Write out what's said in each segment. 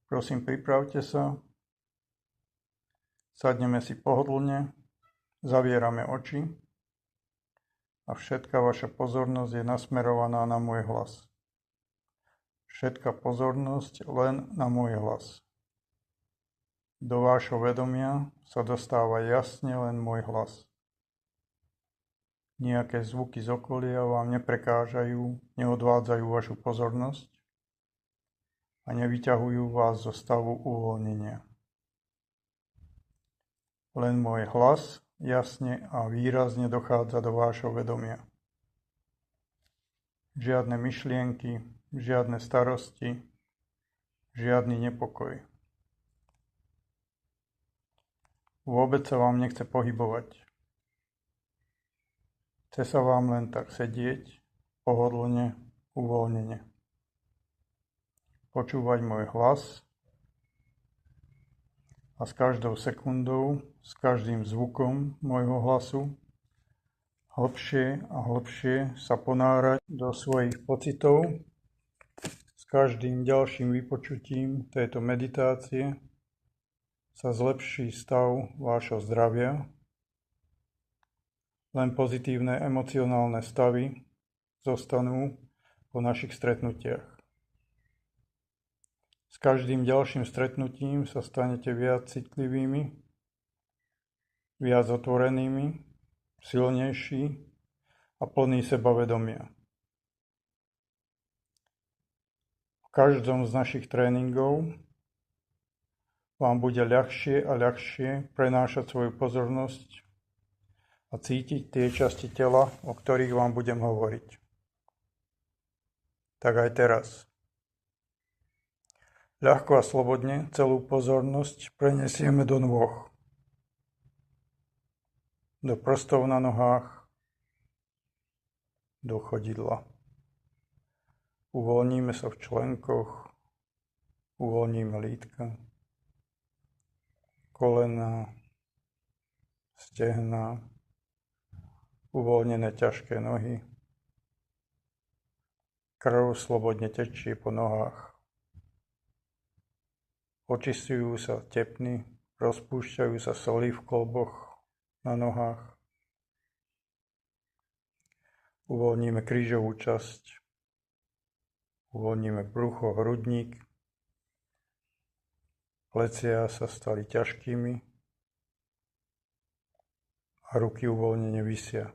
Prosím, pripravte sa, sadneme si pohodlne, zavierame oči a všetka vaša pozornosť je nasmerovaná na môj hlas. Všetka pozornosť len na môj hlas. Do vášho vedomia sa dostáva jasne len môj hlas. Nejaké zvuky z okolia vám neprekážajú, neodvádzajú vašu pozornosť a nevyťahujú vás zo stavu uvoľnenia. Len môj hlas jasne a výrazne dochádza do vášho vedomia. Žiadne myšlienky, žiadne starosti, žiadny nepokoj. Vôbec sa vám nechce pohybovať. Chce sa vám len tak sedieť, pohodlne, uvoľnene. Počúvať môj hlas a s každou sekundou, s každým zvukom môjho hlasu hlbšie a hlbšie sa ponárať do svojich pocitov. S každým ďalším vypočutím tejto meditácie sa zlepší stav vášho zdravia. Len pozitívne emocionálne stavy zostanú po našich stretnutiach. S každým ďalším stretnutím sa stanete viac citlivými, viac otvorenými, silnejší a plný sebavedomia. V každom z našich tréningov vám bude ľahšie a ľahšie prenášať svoju pozornosť a cítiť tie časti tela, o ktorých vám budem hovoriť. Tak aj teraz. Ľahko a slobodne celú pozornosť prenesieme do nôh, do prstov na nohách, do chodidla. Uvoľníme sa v členkoch, uvoľníme lítka, kolena, stehná, uvoľnené ťažké nohy. Krv slobodne tečie po nohách. Očistujú sa tepny, rozpúšťajú sa soly v kĺboch na nohách. Uvoľníme krížovú časť. Uvoľníme brucho, hrudník. Plecia sa stali ťažkými a ruky uvoľnene visia.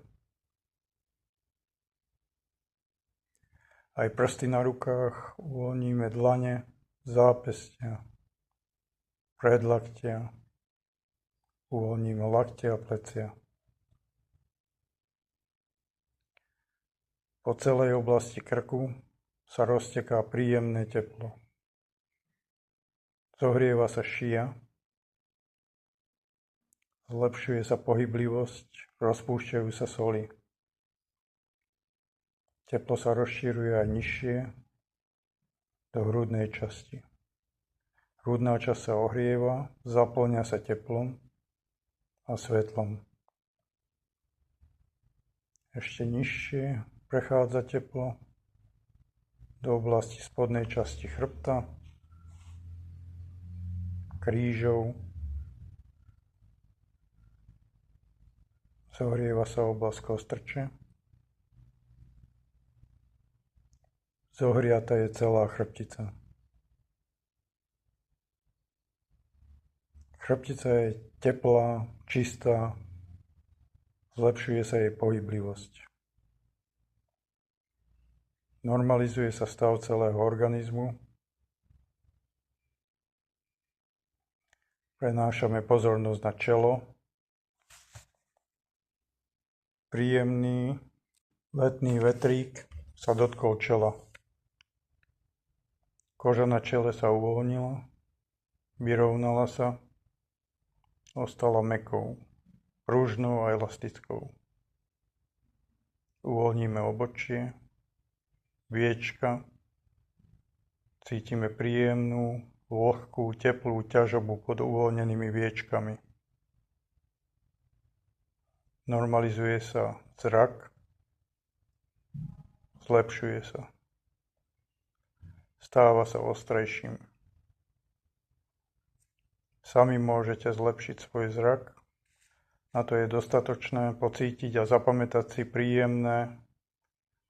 Aj prsty na rukách uvoľníme, dlane, zápestia, predlaktia, uvoľníme lakte a plecia. Po celej oblasti krku sa rozteká príjemné teplo. Zohrieva sa šia, zlepšuje sa pohyblivosť, rozpúšťajú sa soly. Teplo sa rozširuje aj nižšie do hrudnej časti. Hrudná časť sa ohrieva, zapĺňa sa teplom a svetlom. Ešte nižšie prechádza teplo do oblasti spodnej časti chrbta, krížov. Zohrieva sa oblasť kostrče. Zohriata je celá chrbtica. Chrbtica je teplá, čistá, zlepšuje sa jej pohyblivosť. Normalizuje sa stav celého organizmu. Prenášame pozornosť na čelo. Príjemný letný vetrík sa dotkol čela. Koža na čele sa uvoľnila, vyrovnala sa, ostala mäkkou, pružnou a elastickou. Uvoľníme obočie, viečka, cítime príjemnú, vlhkú, teplú ťažobu pod uvoľnenými viečkami. Normalizuje sa zrak, zlepšuje sa. Stáva sa ostrejším. Sami môžete zlepšiť svoj zrak. Na to je dostatočné pocítiť a zapamätať si príjemné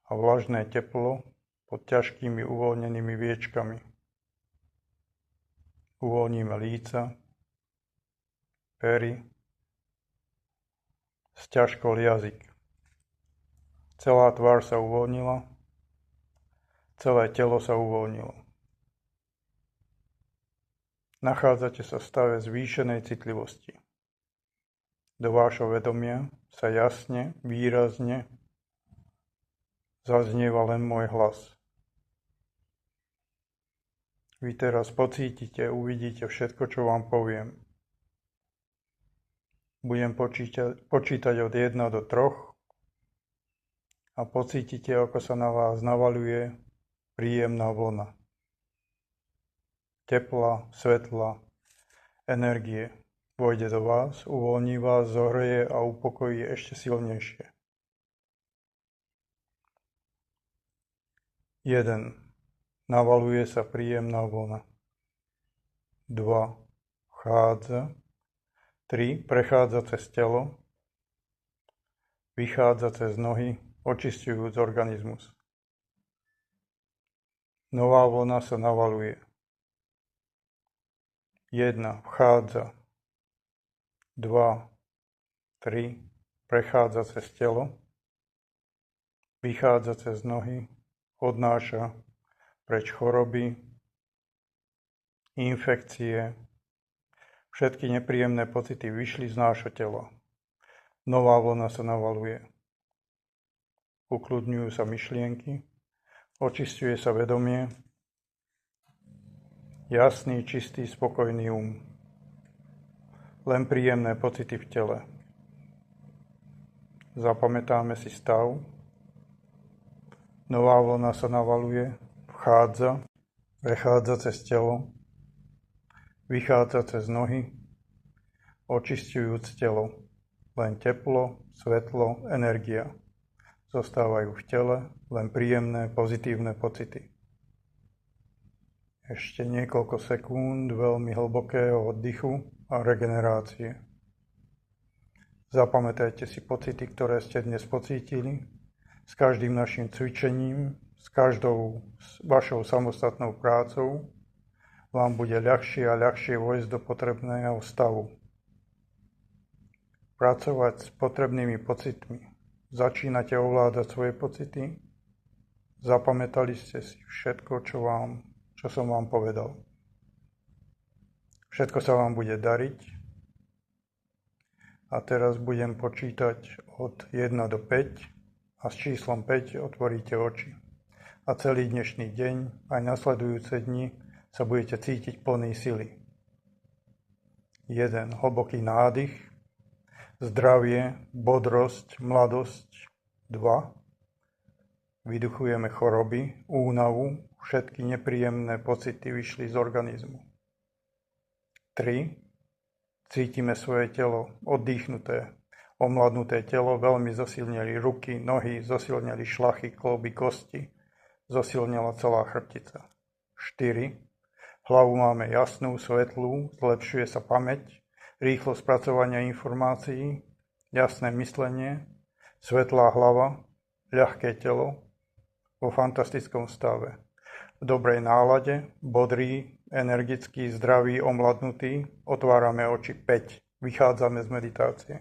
a vlažné teplo pod ťažkými uvoľnenými viečkami. Uvoľníme líca, pery, sťažkol jazyk. Celá tvár sa uvoľnila, celé telo sa uvoľnilo. Nachádzate sa v stave zvýšenej citlivosti. Do vášho vedomia sa jasne, výrazne zaznieva len môj hlas. Vy teraz pocítite, uvidíte všetko, čo vám poviem. Budem počítať od 1 do 3 a pocítite, ako sa na vás navaľuje príjemná vlna. Tepla, svetla, energie. Vojde do vás, uvoľní vás, zohreje a upokojí ešte silnejšie. 1. Navaluje sa príjemná vlna. 2. Vchádza. 3. Prechádza cez telo. Vychádza cez nohy, očisťujúc organizmus. Nová vlna sa navaluje. 1. Vchádza. 2. 3. Prechádza cez telo. Vychádza cez nohy, odnáša preč choroby, infekcie. Všetky nepríjemné pocity vyšli z nášho tela. Nová vlna sa navaluje. Ukľudňujú sa myšlienky, očisťuje sa vedomie, jasný, čistý, spokojný len príjemné pocity v tele. Zapamätáme si stav. Nová vlna sa navaluje, vchádza, prechádza cez telo, vychádza cez nohy, očisťujúc telo. Len teplo, svetlo, energia. Zostávajú v tele len príjemné, pozitívne pocity. Ešte niekoľko sekúnd veľmi hlbokého oddychu a regenerácie. Zapamätajte si pocity, ktoré ste dnes pocítili. S každým našim cvičením, s každou vašou samostatnou prácou vám bude ľahšie a ľahšie vojsť do potrebného stavu. Pracovať s potrebnými pocitmi. Začínate ovládať svoje pocity. Zapamätali ste si všetko, čo som vám povedal. Všetko sa vám bude dariť. A teraz budem počítať od 1 do 5. A s číslom 5 otvoríte oči. A celý dnešný deň, aj nasledujúce dni, sa budete cítiť plný sily. 1. Hlboký nádych, zdravie, bodrosť, mladosť. 2. Vyduchujeme choroby, únavu, všetky nepríjemné pocity vyšli z organizmu. 3. Cítime svoje telo oddychnuté, omladnuté telo, veľmi zosilneli ruky, nohy, zosilneli šlachy, kĺby, kosti, zosilnela celá chrbtica. 4. Hlavu máme jasnú, svetlú, zlepšuje sa pamäť, rýchlo spracovanie informácií, jasné myslenie, svetlá hlava, ľahké telo, vo fantastickom stave. V dobrej nálade, bodrý, energický, zdravý, omladnutý, otvárame oči 5. Vychádzame z meditácie.